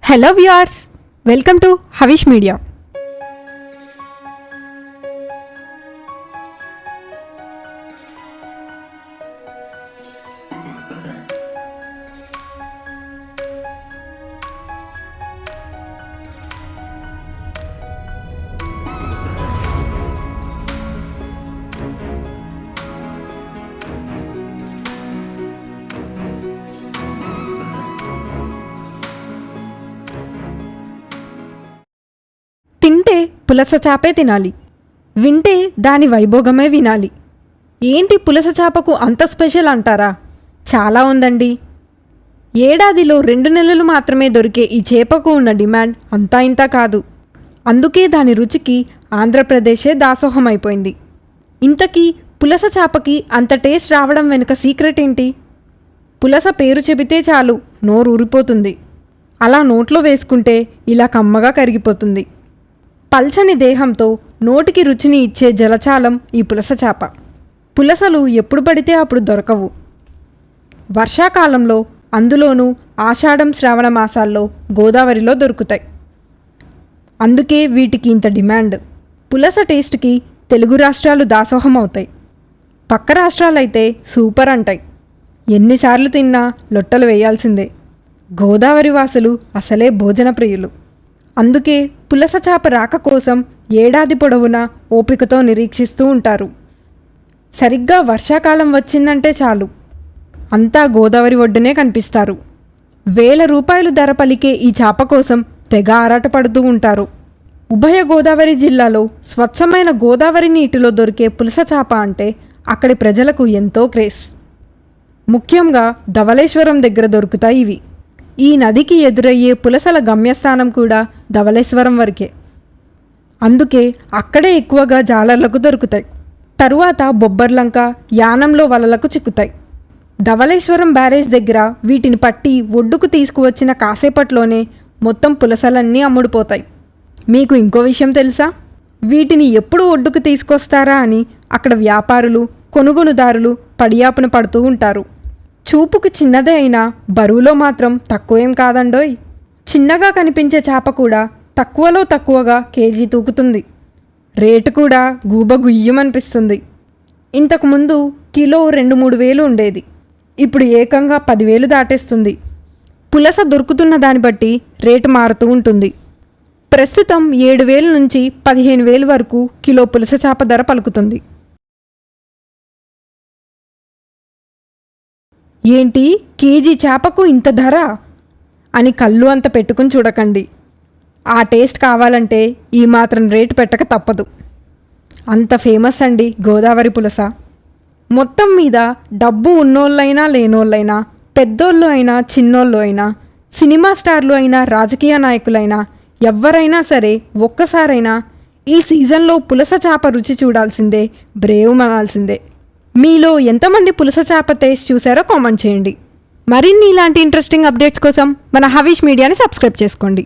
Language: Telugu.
Hello viewers, welcome to Havish media. తింటే పులస చాపే తినాలి, వింటే దాని వైభోగమే వినాలి. ఏంటి పులస చాపకు అంత స్పెషల్ అంటారా? చాలా ఉందండి. ఏడాదిలో 2 నెలలు మాత్రమే దొరికే ఈ చేపకు ఉన్న డిమాండ్ అంతా ఇంతా కాదు. అందుకే దాని రుచికి ఆంధ్రప్రదేశే దాసోహమైపోయింది. ఇంతకీ పులస చాపకి అంత టేస్ట్ రావడం వెనుక సీక్రెట్ ఏంటి? పులస పేరు చెబితే చాలు నోరు ఊరిపోతుంది. అలా నోట్లో వేసుకుంటే ఇలా కమ్మగా కరిగిపోతుంది. పల్చని దేహంతో నోటికి రుచిని ఇచ్చే జలచాలం ఈ పులస చాప. పులసలు ఎప్పుడు పడితే అప్పుడు దొరకవు. వర్షాకాలంలో, అందులోనూ ఆషాఢం శ్రావణ మాసాల్లో గోదావరిలో దొరుకుతాయి. అందుకే వీటికి ఇంత డిమాండ్. పులస టేస్ట్కి తెలుగు రాష్ట్రాలు దాసోహం అవుతాయి. పక్క రాష్ట్రాలైతే సూపర్ అంటాయి. ఎన్నిసార్లు తిన్నా లొట్టలు వేయాల్సిందే. గోదావరి వాసులు అసలే భోజన ప్రియులు. అందుకే పులస చాప రాక కోసం ఏడాది పొడవునా ఓపికతో నిరీక్షిస్తూ ఉంటారు. సరిగ్గా వర్షాకాలం వచ్చిందంటే చాలు అంతా గోదావరి ఒడ్డునే కనిపిస్తారు. వేల రూపాయలు ధర పలికే ఈ చాప కోసం తెగ ఆరాటపడుతూ ఉంటారు. ఉభయ గోదావరి జిల్లాలో స్వచ్ఛమైన గోదావరి నీటిలో దొరికే పులస చాప అంటే అక్కడి ప్రజలకు ఎంతో క్రేజ్. ముఖ్యంగా ధవళేశ్వరం దగ్గర దొరుకుతాయి ఇవి. ఈ నదికి ఎదురయ్యే పులసల గమ్యస్థానం కూడా ధవళేశ్వరం వరకే. అందుకే అక్కడే ఎక్కువగా జాలర్లకు దొరుకుతాయి. తరువాత బొబ్బర్లంక, యానంలో వలలకు చిక్కుతాయి. ధవళేశ్వరం బ్యారేజ్ దగ్గర వీటిని పట్టి ఒడ్డుకు తీసుకువచ్చిన కాసేపట్లోనే మొత్తం పులసలన్నీ అమ్ముడుపోతాయి. మీకు ఇంకో విషయం తెలుసా? వీటిని ఎప్పుడు ఒడ్డుకు తీసుకొస్తారా అని అక్కడ వ్యాపారులు, కొనుగోలుదారులు పడియాపున పడుతూ ఉంటారు. చూపుకు చిన్నదే అయినా బరువులో మాత్రం తక్కువేం కాదండోయ్. చిన్నగా కనిపించే చేప కూడా తక్కువలో తక్కువగా కేజీ తూకుతుంది. రేటు కూడా గుయ్యమనిపిస్తుంది. ఇంతకుముందు కిలో 2-3 వేలు ఉండేది. ఇప్పుడు ఏకంగా 10,000 దాటేస్తుంది. పులస దొరుకుతున్న దాన్ని బట్టి రేటు మారుతూ ఉంటుంది. ప్రస్తుతం 7,000 నుంచి 15,000 వరకు కిలో పులస చేప ధర పలుకుతుంది. ఏంటి, కేజీ చేపకు ఇంత ధర అని కళ్ళు అంత పెట్టుకుని చూడకండి. ఆ టేస్ట్ కావాలంటే ఈ మాత్రం రేటు పెట్టక తప్పదు. అంత ఫేమస్ అండి గోదావరి పులస. మొత్తం మీద డబ్బు ఉన్నోళ్ళైనా లేనోళ్ళైనా, పెద్దోళ్ళు అయినా చిన్నోళ్ళు అయినా, సినిమా స్టార్లు అయినా, రాజకీయ నాయకులైనా, ఎవ్వరైనా సరే ఒక్కసారైనా ఈ సీజన్లో పులస చేప రుచి చూడాల్సిందే, బ్రేవ్ మనాల్సిందే. మీలో ఎంతమంది పులస చేప టేస్ట్ చూసారో కామెంట్ చేయండి. మరిన్ని ఇలాంటి ఇంట్రెస్టింగ్ అప్డేట్స్ కోసం మన హవిష్ మీడియాని సబ్స్క్రైబ్ చేసుకోండి.